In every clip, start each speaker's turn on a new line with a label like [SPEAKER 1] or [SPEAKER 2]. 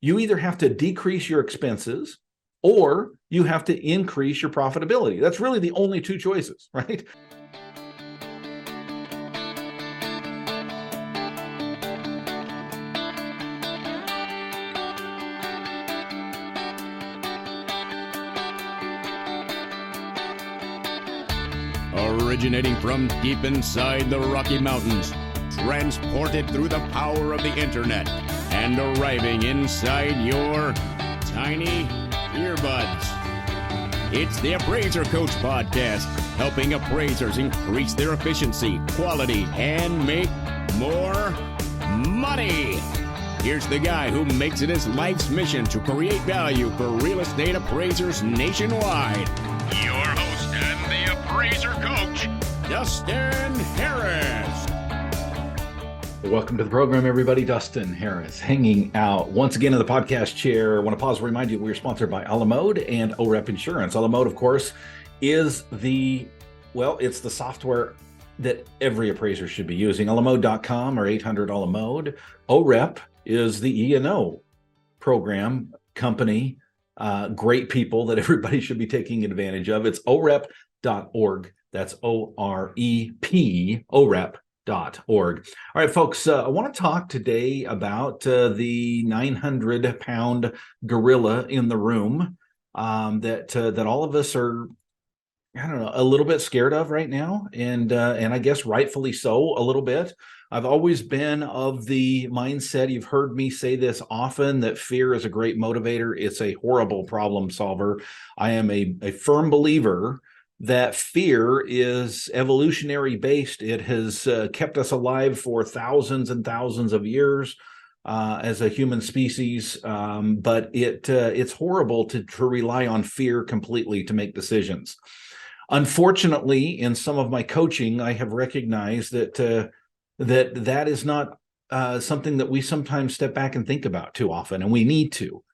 [SPEAKER 1] You either have to decrease your expenses or you have to increase your profitability. That's really the only two choices, right?
[SPEAKER 2] Originating from deep inside the Rocky Mountains, transported through the power of the internet, and arriving inside your tiny earbuds. It's the Appraiser Coach Podcast, helping appraisers increase their efficiency, quality, and make more money. Here's the guy who makes it his life's mission to create value for real estate appraisers nationwide. Your host and the Appraiser Coach, Dustin Harris.
[SPEAKER 1] Welcome to the program, everybody. Dustin Harris hanging out once again in the podcast chair. I want to pause and remind you we're sponsored by Alamode and OREP Insurance. Alamode, of course, is it's the software that every appraiser should be using. Alamode.com or 800 Alamode. OREP is the E&O program company. Great people that everybody should be taking advantage of. It's orep.org. That's OREP, orep.org. All right, folks, I want to talk today about the 900-pound gorilla in the room that all of us are, I don't know, a little bit scared of right now, and I guess rightfully so a little bit. I've always been of the mindset, you've heard me say this often, that fear is a great motivator. It's a horrible problem solver. I am a firm believer that fear is evolutionary based. It has kept us alive for thousands and thousands of years as a human species, but it's horrible to rely on fear completely to make decisions. Unfortunately, in some of my coaching, I have recognized that that is not something that we sometimes step back and think about too often, and we need to.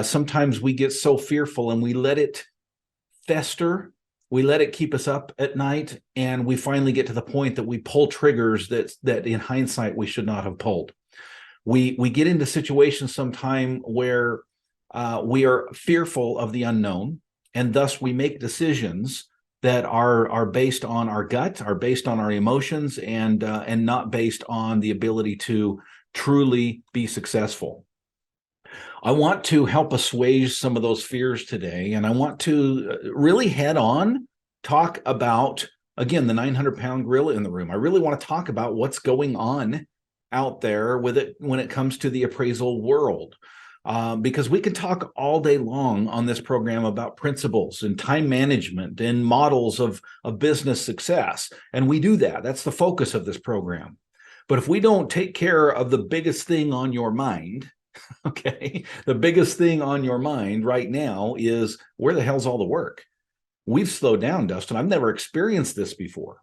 [SPEAKER 1] Sometimes we get so fearful and we let it fester. We let it keep us up at night, and we finally get to the point that we pull triggers that in hindsight we should not have pulled. We get into situations sometime where we are fearful of the unknown, and thus we make decisions that are based on our gut, are based on our emotions, and not based on the ability to truly be successful. I want to help assuage some of those fears today, and I want to really head on talk about, again, the 900-pound gorilla in the room. I really want to talk about what's going on out there with it when it comes to the appraisal world. Because we can talk all day long on this program about principles and time management and models of business success. And we do that. That's the focus of this program. But if we don't take care of the biggest thing on your mind, okay, the biggest thing on your mind right now is, where the hell's all the work? We've slowed down, Dustin. I've never experienced this before.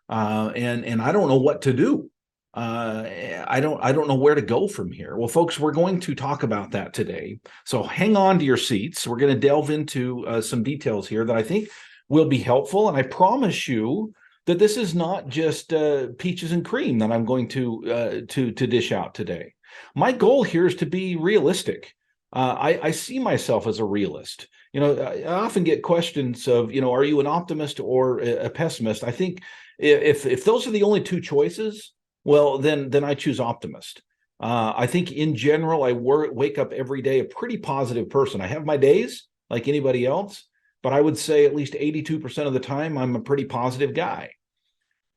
[SPEAKER 1] And I don't know what to do. I don't know where to go from here. Well, folks, we're going to talk about that today. So hang on to your seats. We're going to delve into some details here that I think will be helpful. And I promise you that this is not just peaches and cream that I'm going to dish out today. My goal here is to be realistic. I see myself as a realist. I often get questions of, are you an optimist or a pessimist? I think if those are the only two choices, well, then I choose optimist. I think in general, I wake up every day a pretty positive person. I have my days like anybody else, but I would say at least 82% of the time, I'm a pretty positive guy.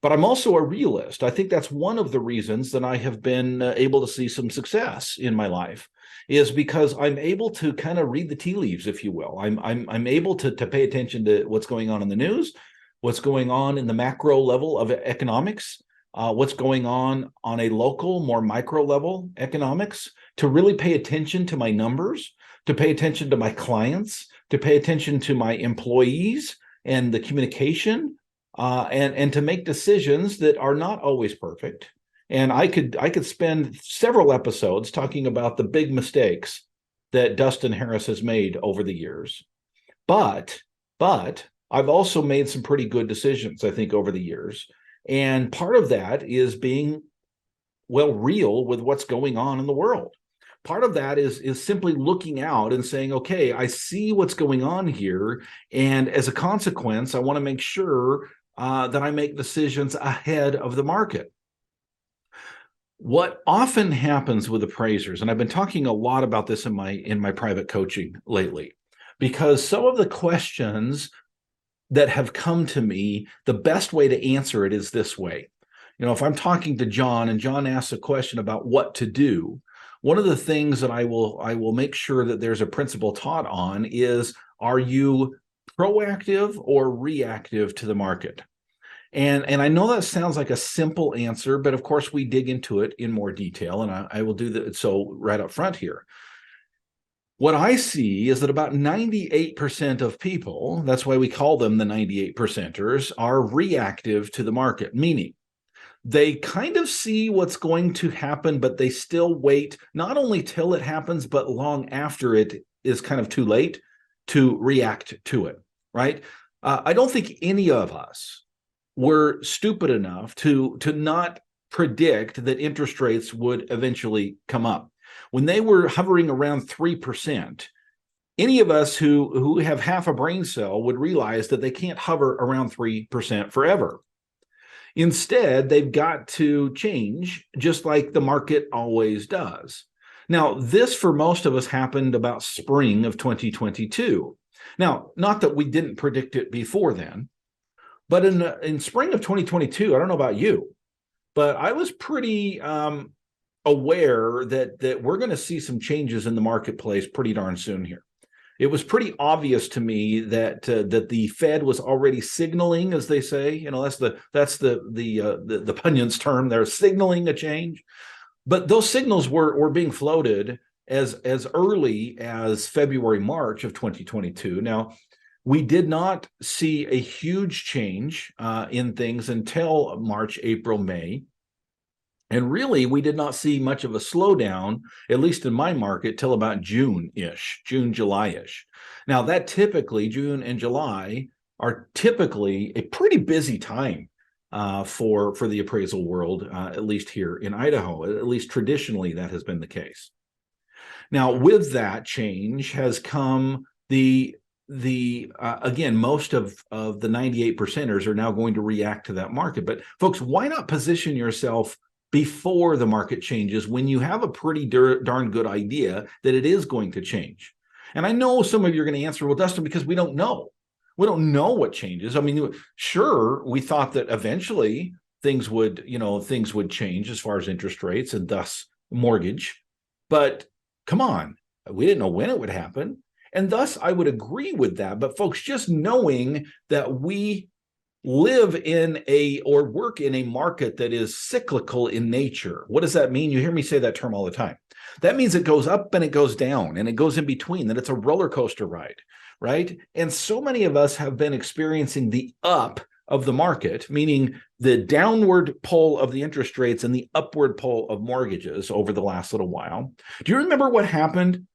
[SPEAKER 1] But I'm also a realist. I think that's one of the reasons that I have been able to see some success in my life, is because I'm able to kind of read the tea leaves, if you will. I'm able to pay attention to what's going on in the news, what's going on in the macro level of economics, what's going on a local, more micro level economics, to really pay attention to my numbers, to pay attention to my clients, to pay attention to my employees and the communication, and to make decisions that are not always perfect. And I could spend several episodes talking about the big mistakes that Dustin Harris has made over the years. But I've also made some pretty good decisions, I think, over the years. And part of that is being, real with what's going on in the world. Part of that is simply looking out and saying, okay, I see what's going on here. And as a consequence, I want to make sure that I make decisions ahead of the market. What often happens with appraisers, and I've been talking a lot about this in my private coaching lately, because some of the questions that have come to me, the best way to answer it is this way. If I'm talking to John and John asks a question about what to do, one of the things that I will make sure that there's a principle taught on is, are you proactive or reactive to the market? And I know that sounds like a simple answer, but of course we dig into it in more detail, and I will do that so right up front here. What I see is that about 98% of people, that's why we call them the 98 percenters, are reactive to the market, meaning they kind of see what's going to happen, but they still wait not only till it happens, but long after it is kind of too late to react to it, right? I don't think any of us were stupid enough to not predict that interest rates would eventually come up. When they were hovering around 3%, any of us who have half a brain cell would realize that they can't hover around 3% forever. Instead, they've got to change, just like the market always does. Now, this for most of us happened about spring of 2022. Now, not that we didn't predict it before then, but in spring of 2022, I don't know about you, but I was pretty aware that we're going to see some changes in the marketplace pretty darn soon here. It was pretty obvious to me that the Fed was already signaling, as they say, that's the pundits' term. They're signaling a change, but those signals were being floated as early as February, March of 2022. Now, we did not see a huge change in things until March, April, May. And really, we did not see much of a slowdown, at least in my market, till about June-ish, June, July-ish. Now, that typically, June and July are typically a pretty busy time for the appraisal world, at least here in Idaho. At least traditionally, that has been the case. Now, with that change has come again, most of the 98 percenters are now going to react to that market. But folks, why not position yourself before the market changes when you have a pretty darn good idea that it is going to change? And I know some of you are going to answer, well, Dustin, because we don't know. We don't know what changes. I mean, sure, we thought that eventually things would change as far as interest rates and thus mortgage. But come on, we didn't know when it would happen. And thus, I would agree with that. But folks, just knowing that we live in or work in a market that is cyclical in nature. What does that mean? You hear me say that term all the time. That means it goes up and it goes down and it goes in between, that it's a roller coaster ride, right? And so many of us have been experiencing the up of the market, meaning the downward pull of the interest rates and the upward pull of mortgages over the last little while. Do you remember what happened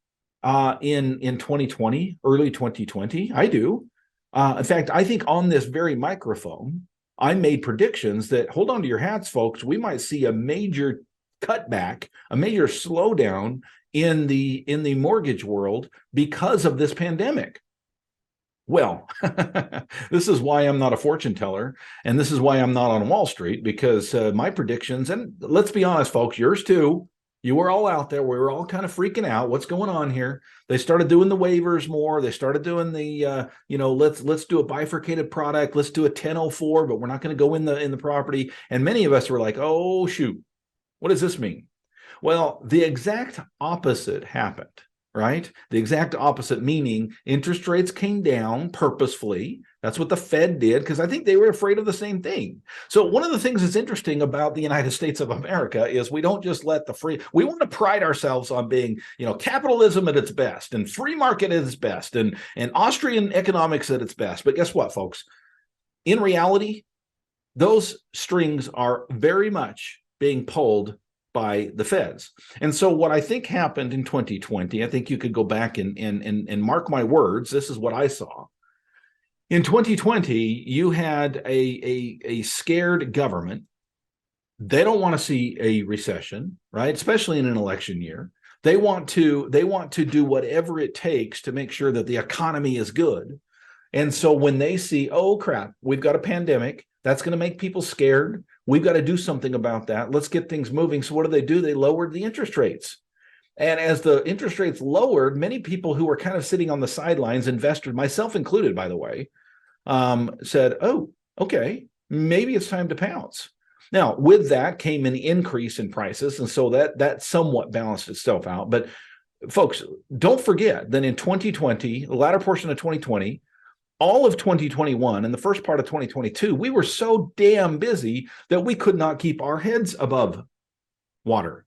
[SPEAKER 1] in 2020, early 2020? I do. In fact, I think on this very microphone, I made predictions that, hold on to your hats, folks, we might see a major cutback, a major slowdown in the mortgage world because of this pandemic. Well, this is why I'm not a fortune teller, and this is why I'm not on Wall Street, because my predictions, and let's be honest, folks, yours too, you were all out there. We were all kind of freaking out. What's going on here? They started doing the waivers more. They started doing the, let's do a bifurcated product. Let's do a 1004, but we're not going to go in the property. And many of us were like, oh, shoot, what does this mean? Well, the exact opposite happened, right? The exact opposite, meaning interest rates came down purposefully. That's what the Fed did, because I think they were afraid of the same thing. So one of the things that's interesting about the United States of America is we don't just let we want to pride ourselves on being, capitalism at its best and free market at its best and Austrian economics at its best. But guess what, folks? In reality, those strings are very much being pulled by the feds. And so what I think happened in 2020, I think you could go back and mark my words, this is what I saw. In 2020, you had a scared government. They don't want to see a recession, right? Especially in an election year. They want to do whatever it takes to make sure that the economy is good. And so when they see, oh crap, we've got a pandemic, that's going to make people scared. We've got to do something about that. Let's get things moving. So what do? They lowered the interest rates. And as the interest rates lowered, many people who were kind of sitting on the sidelines, investors, myself included, by the way, said, oh, okay, maybe it's time to pounce. Now, with that came an increase in prices, and so that somewhat balanced itself out. But folks, don't forget that in 2020, the latter portion of 2020, all of 2021 and the first part of 2022, we were so damn busy that we could not keep our heads above water.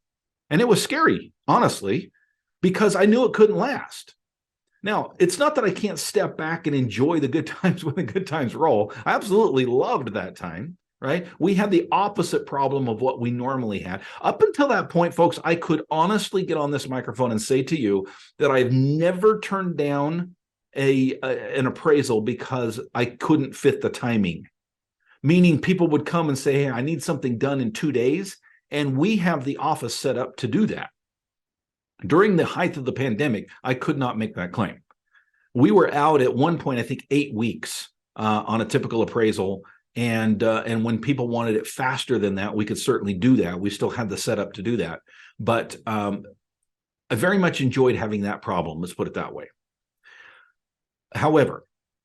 [SPEAKER 1] And it was scary, honestly, because I knew it couldn't last. Now, it's not that I can't step back and enjoy the good times when the good times roll. I absolutely loved that time, right? We had the opposite problem of what we normally had. Up until that point, folks, I could honestly get on this microphone and say to you that I've never turned down an appraisal because I couldn't fit the timing. Meaning people would come and say, hey, I need something done in 2 days. And we have the office set up to do that. During the height of the pandemic, I could not make that claim. We were out at one point, I think 8 weeks on a typical appraisal. And when people wanted it faster than that, we could certainly do that. We still had the setup to do that. But I very much enjoyed having that problem. Let's put it that way. However,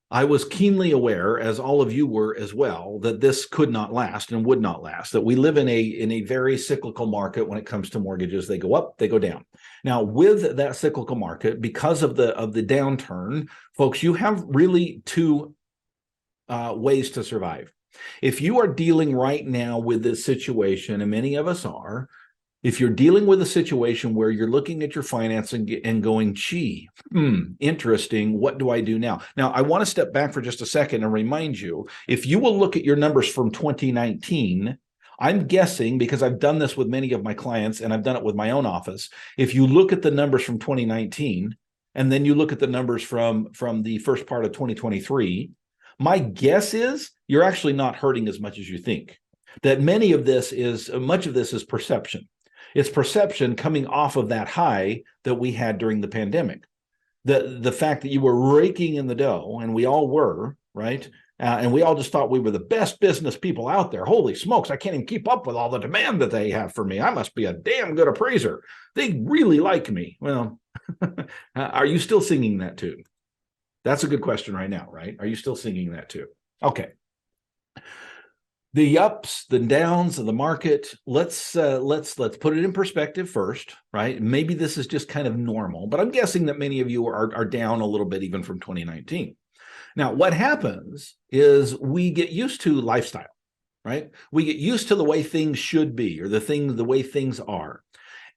[SPEAKER 1] I was keenly aware, as all of you were as well, that this could not last and would not last, that we live in a very cyclical market when it comes to mortgages. They go up, they go down. Now, with that cyclical market, because of the downturn, folks, you have really two ways to survive. If you are dealing right now with this situation, and many of us are, if you're dealing with a situation where you're looking at your financing and going, gee, interesting, what do I do now? Now, I want to step back for just a second and remind you, if you will look at your numbers from 2019, I'm guessing, because I've done this with many of my clients and I've done it with my own office, if you look at the numbers from 2019, and then you look at the numbers from the first part of 2023, my guess is you're actually not hurting as much as you think. That much of this is perception. It's perception coming off of that high that we had during the pandemic. The fact that you were raking in the dough, and we all were, right? And we all just thought we were the best business people out there. Holy smokes, I can't even keep up with all the demand that they have for me. I must be a damn good appraiser. They really like me. Well, are you still singing that tune? That's a good question right now, right? Are you still singing that too? Okay. The ups, the downs of the market, let's put it in perspective first, right? Maybe this is just kind of normal, but I'm guessing that many of you are down a little bit even from 2019. Now, what happens is we get used to lifestyle, right? We get used to the way things should be, or the way things are.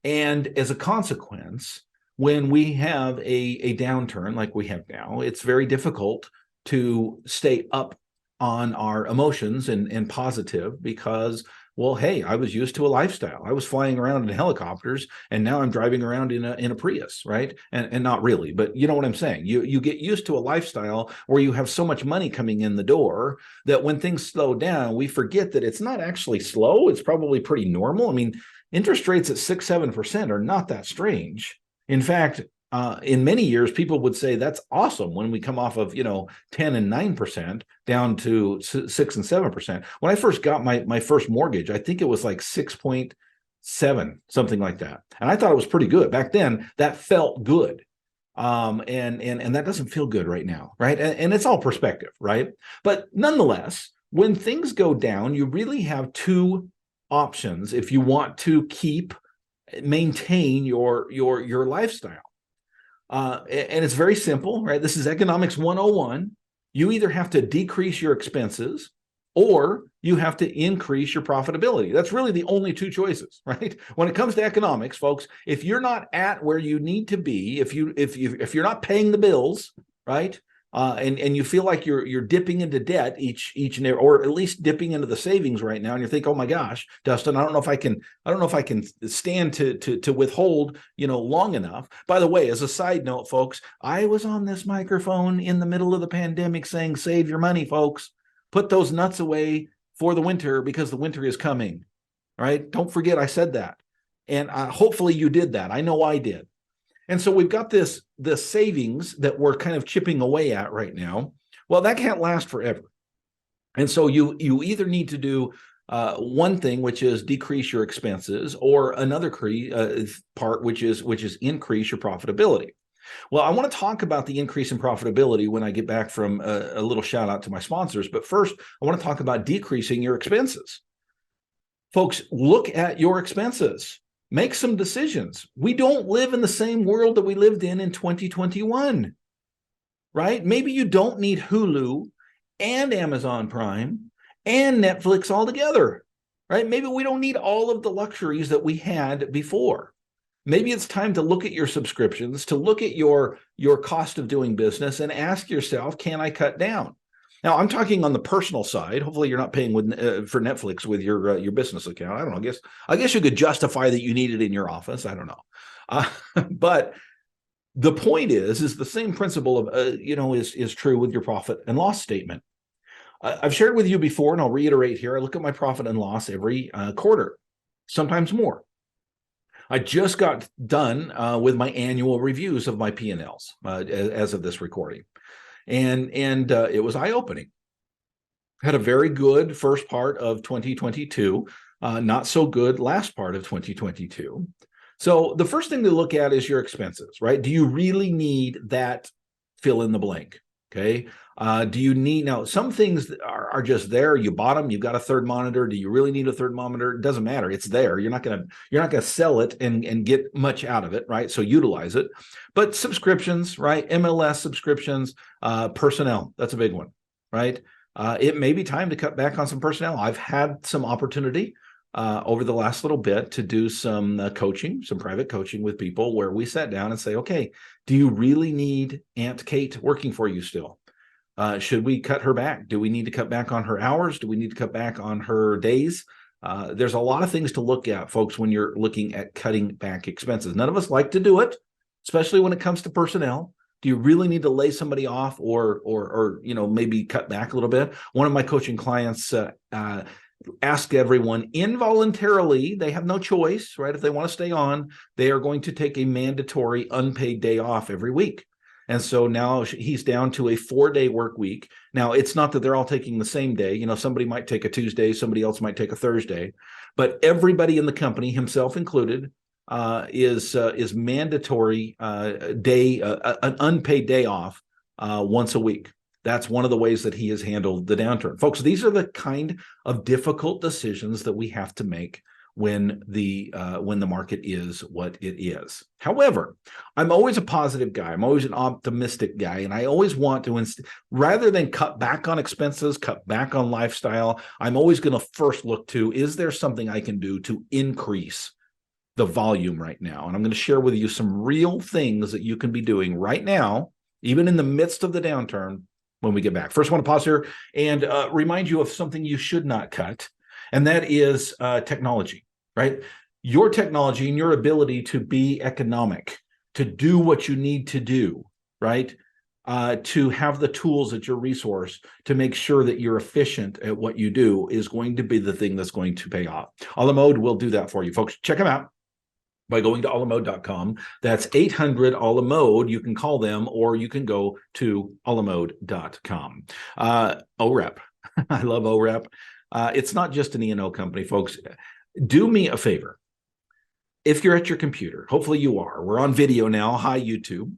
[SPEAKER 1] And as a consequence, when we have a downturn like we have now, it's very difficult to stay up on our emotions and positive because, well, hey, I was used to a lifestyle. I was flying around in helicopters, and now I'm driving around in a Prius, right? And not really, but you know what I'm saying. You get used to a lifestyle where you have so much money coming in the door that when things slow down, we forget that it's not actually slow. It's probably pretty normal. I mean, interest rates at 6-7% are not that strange. In fact, in many years, people would say that's awesome when we come off of 10 and 9% down to 6 and 7%. When I first got my first mortgage, I think it was like 6.7, something like that, and I thought it was pretty good back then. That felt good, and that doesn't feel good right now, right? And it's all perspective, right? But nonetheless, when things go down, you really have two options if you want to maintain your lifestyle. And it's very simple, right? This is economics 101. You either have to decrease your expenses or you have to increase your profitability. That's really the only two choices, right? When it comes to economics, folks, if you're not at where you need to be, if you're not paying the bills, right? And you feel like you're dipping into debt each and every, or at least dipping into the savings right now, and you think, oh my gosh, Dustin, I don't know if I can stand to withhold long enough. By the way, as a side note, folks, I was on this microphone in the middle of the pandemic saying, save your money, folks, put those nuts away for the winter because the winter is coming. Right? Don't forget I said that. And hopefully you did that. I know I did. And so we've got this savings that we're kind of chipping away at right now. Well, that can't last forever. And so you either need to do one thing, which is decrease your expenses, or another part, which is increase your profitability. Well, I want to talk about the increase in profitability when I get back from a little shout out to my sponsors. But first, I want to talk about decreasing your expenses. Folks, look at your expenses. Make some decisions. We don't live in the same world that we lived in 2021, right? Maybe you don't need Hulu and Amazon Prime and Netflix all together, right? Maybe we don't need all of the luxuries that we had before. Maybe it's time to look at your subscriptions, to look at your cost of doing business and ask yourself, can I cut down? Now, I'm talking on the personal side. Hopefully you're not paying for Netflix with your business account. I don't know. I guess you could justify that you need it in your office. I don't know. But the point is the same principle of, is true with your profit and loss statement. I've shared with you before, and I'll reiterate here, I look at my profit and loss every quarter, sometimes more. I just got done with my annual reviews of my P&Ls as of this recording. And it was eye-opening. Had a very good first part of 2022, not so good last part of 2022. So the first thing to look at is your expenses, right? Do you really need that fill in the blank? Okay. Do you need, now some things are just there. You bought them, you've got a third monitor. Do you really need a third monitor? It doesn't matter. It's there. You're not gonna sell it and get much out of it, right? So utilize it. But subscriptions, right? MLS subscriptions, personnel, that's a big one, right? It may be time to cut back on some personnel. I've had some opportunity over the last little bit to do some coaching, some private coaching with people where we sat down and say, okay, do you really need Aunt Kate working for you still? Should we cut her back? Do we need to cut back on her hours? Do we need to cut back on her days? There's a lot of things to look at, folks, when you're looking at cutting back expenses. None of us like to do it, especially when it comes to personnel. Do you really need to lay somebody off or maybe cut back a little bit? One of my coaching clients ask everyone involuntarily, they have no choice, right? If they want to stay on, they are going to take a mandatory unpaid day off every week. And so now he's down to a 4-day work week. Now, it's not that they're all taking the same day. Somebody might take a Tuesday, somebody else might take a Thursday, but everybody in the company, himself included, is mandatory day, an unpaid day off once a week. That's one of the ways that he has handled the downturn. Folks, these are the kind of difficult decisions that we have to make when the market is what it is. However, I'm always a positive guy. I'm always an optimistic guy, and I always want to, rather than cut back on expenses, cut back on lifestyle, I'm always going to first look to, is there something I can do to increase the volume right now? And I'm going to share with you some real things that you can be doing right now, even in the midst of the downturn, when we get back. First, I want to pause here and remind you of something you should not cut, and that is technology, right? Your technology and your ability to be economic, to do what you need to do, right? To have the tools at your resource to make sure that you're efficient at what you do is going to be the thing that's going to pay off. Alamode will do that for you, folks. Check them out by going to alamode.com. That's 800-ALAMODE. You can call them, or you can go to alamode.com. OREP. I love OREP. It's not just an E&O company, folks. Do me a favor. If you're at your computer, hopefully you are. We're on video now. Hi, YouTube.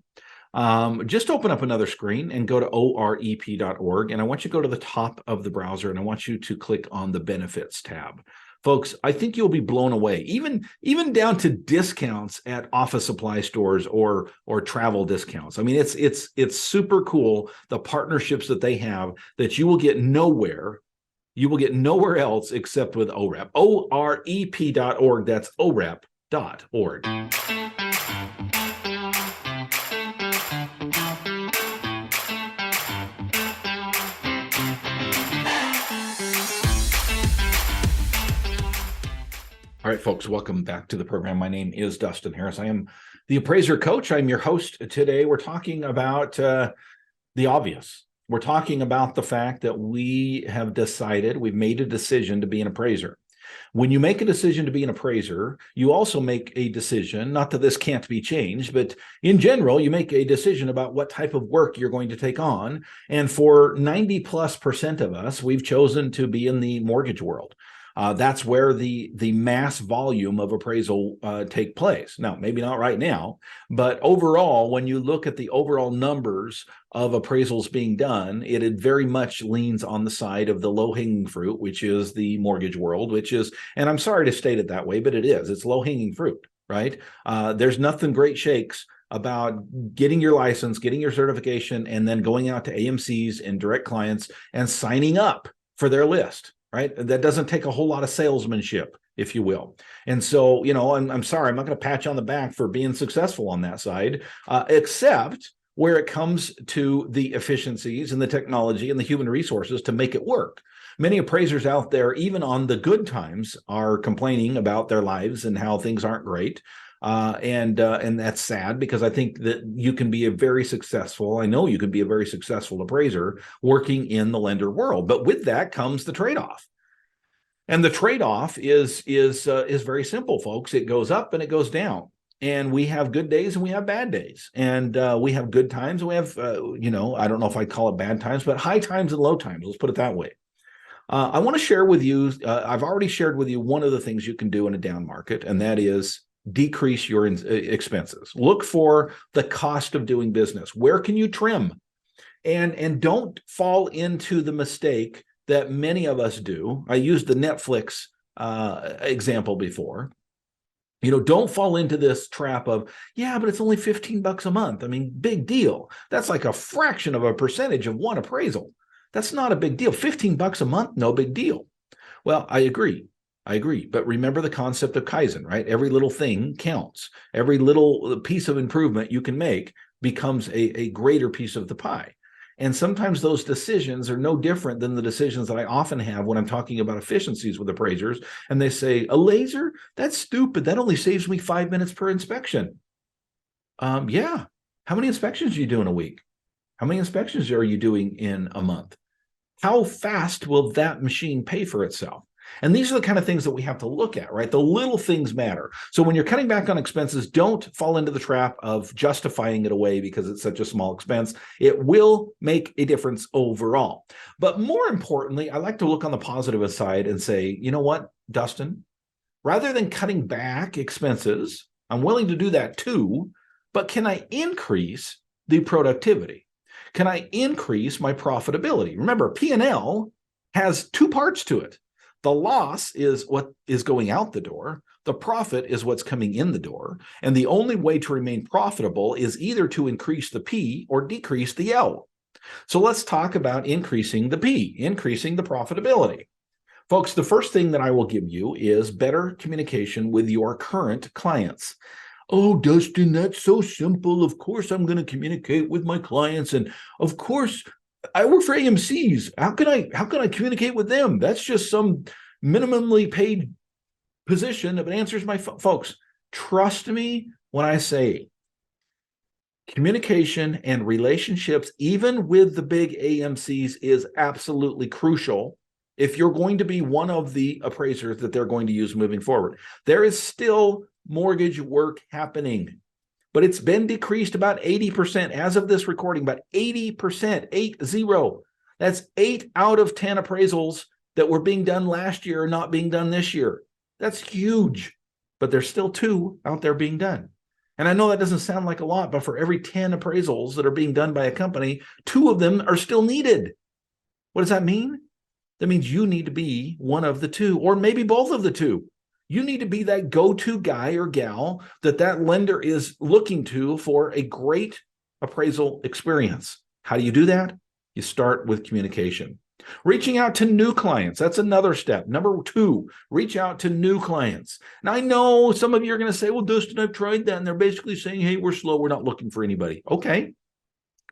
[SPEAKER 1] Just open up another screen and go to orep.org. And I want you to go to the top of the browser, and I want you to click on the benefits tab. Folks, I think you'll be blown away, even down to discounts at office supply stores or travel discounts. I mean, it's super cool, the partnerships that they have that you will get nowhere. You will get nowhere else except with OREP. OREP.org. That's OREP.org. All right, folks, welcome back to the program. My name is Dustin Harris. I am the Appraiser Coach. I'm your host today. We're talking about the obvious. We're talking about the fact that we've made a decision to be an appraiser. When you make a decision to be an appraiser, you also make a decision, not that this can't be changed, but in general, you make a decision about what type of work you're going to take on. And for 90+% of us, we've chosen to be in the mortgage world. That's where the mass volume of appraisal take place. Now, maybe not right now, but overall, when you look at the overall numbers of appraisals being done, it very much leans on the side of the low-hanging fruit, which is the mortgage world, which is, and I'm sorry to state it that way, but it's low-hanging fruit, right? There's nothing great shakes about getting your license, getting your certification, and then going out to AMCs and direct clients and signing up for their list. Right? That doesn't take a whole lot of salesmanship, if you will. And so, I'm sorry, I'm not going to pat you on the back for being successful on that side, except where it comes to the efficiencies and the technology and the human resources to make it work. Many appraisers out there, even on the good times, are complaining about their lives and how things aren't great. And that's sad, because I think that you can be a very successful, I know you can be a very successful appraiser working in the lender world, but with that comes the trade-off. And the trade-off is very simple, folks. It goes up and it goes down. And we have good days and we have bad days. And we have good times and we have, I don't know if I call it bad times, but high times and low times. Let's put it that way. I want to share with you, I've already shared with you one of the things you can do in a down market, and that is decrease your expenses. Look for the cost of doing business. Where can you trim? And don't fall into the mistake that many of us do. I used the Netflix example before. Don't fall into this trap of, yeah, but it's only $15 a month. I mean, big deal. That's like a fraction of a percentage of one appraisal. That's not a big deal. $15 a month, no big deal. Well, I agree. But remember the concept of Kaizen, right? Every little thing counts. Every little piece of improvement you can make becomes a greater piece of the pie. And sometimes those decisions are no different than the decisions that I often have when I'm talking about efficiencies with appraisers. And they say, a laser? That's stupid. That only saves me 5 minutes per inspection. Yeah. How many inspections are you doing a week? How many inspections are you doing in a month? How fast will that machine pay for itself? And these are the kind of things that we have to look at, right? The little things matter. So when you're cutting back on expenses, don't fall into the trap of justifying it away because it's such a small expense. It will make a difference overall. But more importantly, I like to look on the positive side and say, you know what, Dustin, rather than cutting back expenses, I'm willing to do that too, but can I increase the productivity? Can I increase my profitability? Remember, P&L has two parts to it. The loss is what is going out the door. The profit is what's coming in the door. And the only way to remain profitable is either to increase the P or decrease the L. So let's talk about increasing the P, increasing the profitability. Folks, the first thing that I will give you is better communication with your current clients. Oh, Dustin, that's so simple. Of course, I'm going to communicate with my clients. And of course, I work for AMCs. How can I communicate with them? That's just some minimally paid position that answers my folks. Trust me when I say communication and relationships, even with the big AMCs, is absolutely crucial if you're going to be one of the appraisers that they're going to use moving forward. There is still mortgage work happening, but it's been decreased about 80% as of this recording, about 80%, 80. That's 8 out of 10 appraisals that were being done last year are not being done this year. That's huge, but there's still 2 out there being done. And I know that doesn't sound like a lot, but for every 10 appraisals that are being done by a company, 2 of them are still needed. What does that mean? That means you need to be one of the 2, or maybe both of the 2. You need to be that go-to guy or gal that lender is looking to for a great appraisal experience. How do you do that? You start with communication. Reaching out to new clients, that's another step. Number 2, reach out to new clients. Now, I know some of you are going to say, well, Dustin, I've tried that. And they're basically saying, hey, we're slow. We're not looking for anybody. Okay.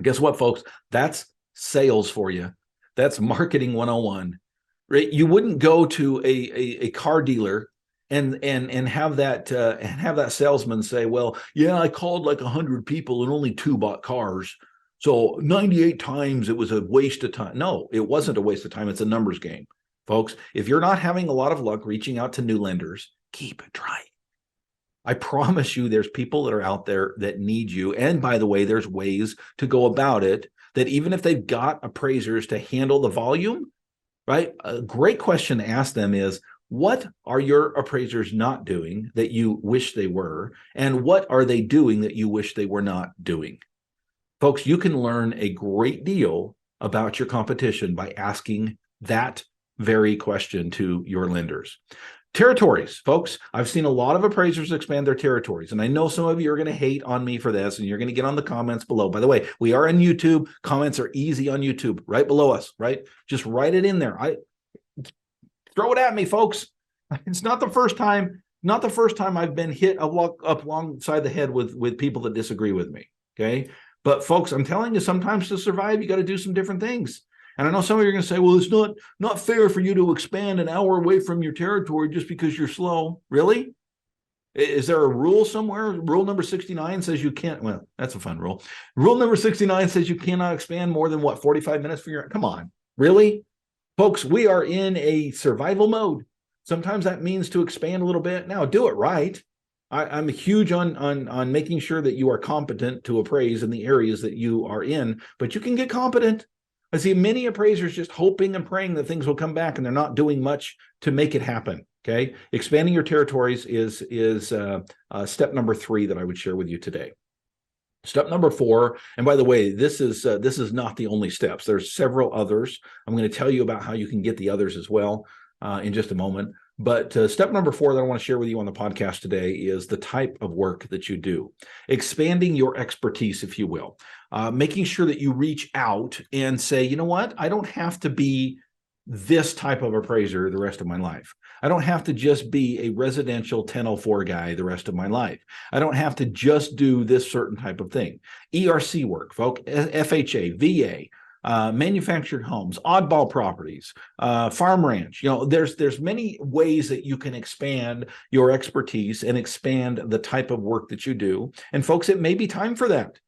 [SPEAKER 1] Guess what, folks? That's sales for you. That's marketing 101. Right? You wouldn't go to a car dealer and have that salesman say, well, yeah, I called like 100 people and only 2 bought cars. So 98 times it was a waste of time. No, it wasn't a waste of time. It's a numbers game. folks. If you're not having a lot of luck reaching out to new lenders, keep trying. I promise you there's people that are out there that need you. And by the way, there's ways to go about it that even if they've got appraisers to handle the volume, right? A great question to ask them is, what are your appraisers not doing that you wish they were? And what are they doing that you wish they were not doing? Folks, you can learn a great deal about your competition by asking that very question to your lenders. Territories, folks. I've seen a lot of appraisers expand their territories, and I know some of you are going to hate on me for this, and you're going to get on the comments below. By the way, we are on YouTube. Comments are easy on YouTube, right below us, right? Just write it in there. Throw it at me, folks. It's not the first time. Not the first time I've been hit up alongside the head with people that disagree with me. Okay, but folks, I'm telling you, sometimes to survive, you got to do some different things. And I know some of you are going to say, well, it's not fair for you to expand an hour away from your territory just because you're slow. Really? Is there a rule somewhere? Rule number 69 says you can't. Well, that's a fun rule. Rule number 69 says you cannot expand more than 45 minutes for your. Come on. Really? Folks, we are in a survival mode. Sometimes that means to expand a little bit. Now, do it right. I'm huge on making sure that you are competent to appraise in the areas that you are in, but you can get competent. I see many appraisers just hoping and praying that things will come back, and they're not doing much to make it happen. Okay, expanding your territories is step number 3 that I would share with you today. Step number 4, and by the way, this is not the only steps. There's several others. I'm going to tell you about how you can get the others as well in just a moment. But step number 4 that I want to share with you on the podcast today is the type of work that you do, expanding your expertise, if you will, making sure that you reach out and say, you know what, I don't have to be this type of appraiser the rest of my life. I don't have to just be a residential 1004 guy the rest of my life. I don't have to just do this certain type of thing. ERC work, folks, FHA, VA, manufactured homes, oddball properties, farm ranch. You know, there's many ways that you can expand your expertise and expand the type of work that you do. And folks, it may be time for that.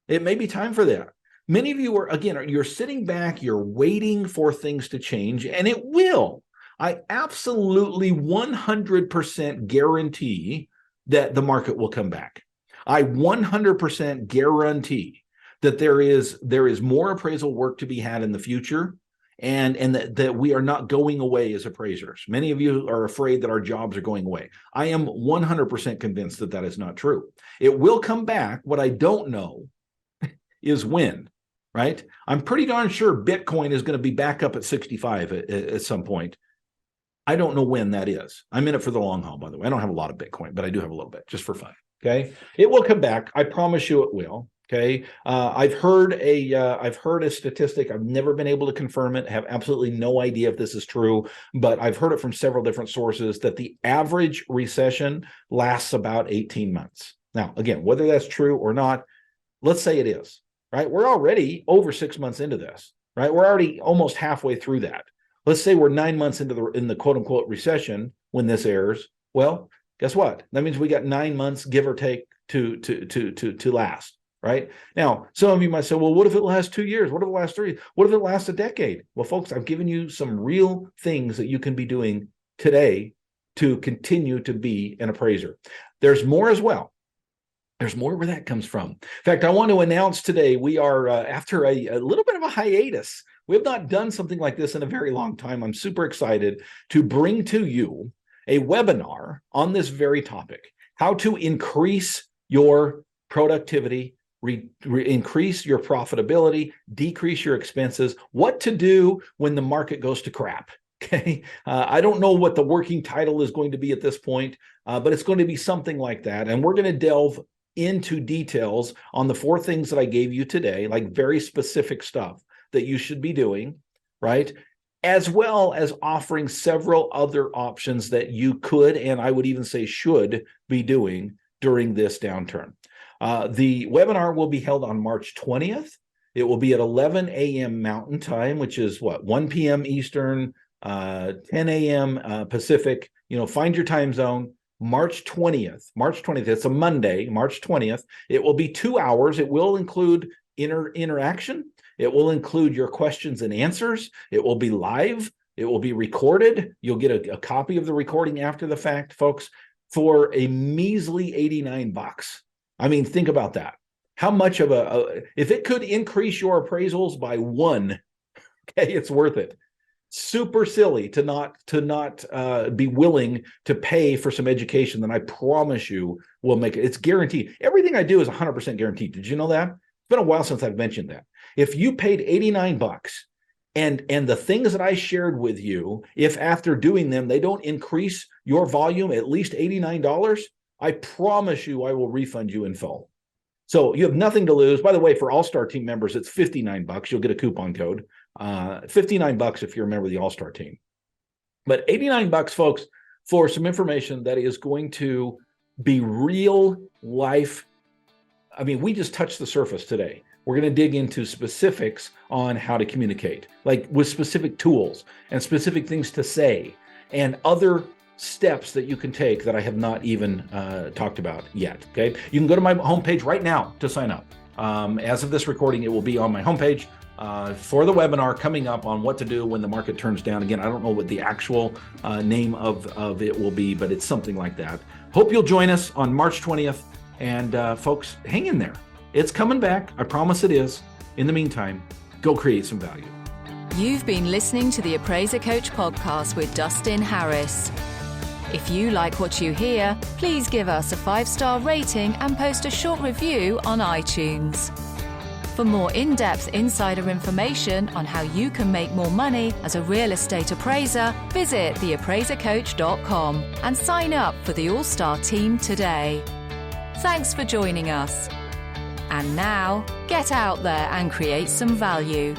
[SPEAKER 1] It may be time for that. Many of you are, again, you're sitting back, you're waiting for things to change, and it will. I absolutely 100% guarantee that the market will come back. I 100% guarantee that there is more appraisal work to be had in the future, and that we are not going away as appraisers. Many of you are afraid that our jobs are going away. I am 100% convinced that that is not true. It will come back. What I don't know is when, right? I'm pretty darn sure Bitcoin is going to be back up at 65 at some point. I don't know when that is. I'm in it for the long haul, by the way. I don't have a lot of Bitcoin, but I do have a little bit just for fun. Okay. It will come back. I promise you it will. Okay. I've heard a statistic. I've never been able to confirm it. Have absolutely no idea if this is true, but I've heard it from several different sources that the average recession lasts about 18 months. Now, again, whether that's true or not, let's say it is, right? We're already over 6 months into this, right? We're already almost halfway through that. Let's say we're 9 months into the quote unquote recession when this airs. Well, guess what? That means we got 9 months, give or take, to last. Right now, some of you might say, well, what if it lasts 2 years? What if it lasts 3? What if it lasts a decade? Well, folks, I've given you some real things that you can be doing today to continue to be an appraiser. There's more as well. There's more where that comes from. In fact, I want to announce today we are after a little bit of a hiatus. We have not done something like this in a very long time. I'm super excited to bring to you a webinar on this very topic, how to increase your productivity, increase your profitability, decrease your expenses, what to do when the market goes to crap. Okay. I don't know what the working title is going to be at this point, but it's going to be something like that. And we're going to delve into details on the 4 things that I gave you today, like very specific stuff that you should be doing, right? As well as offering several other options that you could, and I would even say should be doing during this downturn. The webinar will be held on March 20th. It will be at 11 a.m. Mountain Time, which is what, 1 p.m. Eastern, 10 a.m. Pacific. You know, find your time zone. March 20th. It's a Monday, March 20th. It will be 2 hours. It will include interaction. It will include your questions and answers. It will be live. It will be recorded. You'll get a copy of the recording after the fact, folks, for a measly $89. I mean, think about that. How much of if it could increase your appraisals by 1, okay, it's worth it. Super silly to not be willing to pay for some education that I promise you will make it. It's guaranteed. Everything I do is 100% guaranteed. Did you know that? It's been a while since I've mentioned that. If you paid $89 and the things that I shared with you, if after doing them, they don't increase your volume at least $89, I promise you I will refund you in full. So you have nothing to lose. By the way, for All-Star team members, it's $59. You'll get a coupon code. $59 if you're a member of the All-Star team. But $89, folks, for some information that is going to be real life. I mean, we just touched the surface today. We're going to dig into specifics on how to communicate, like with specific tools and specific things to say and other steps that you can take that I have not even talked about yet. Okay. You can go to my homepage right now to sign up. As of this recording, it will be on my homepage for the webinar coming up on what to do when the market turns down. Again, I don't know what the actual name of it will be, but it's something like that. Hope you'll join us on March 20th. And folks, hang in there. It's coming back. I promise it is. In the meantime, go create some value.
[SPEAKER 3] You've been listening to the Appraiser Coach podcast with Dustin Harris. If you like what you hear, please give us a 5-star rating and post a short review on iTunes. For more in-depth insider information on how you can make more money as a real estate appraiser, visit theappraisercoach.com and sign up for the All-Star team today. Thanks for joining us. And now, get out there and create some value.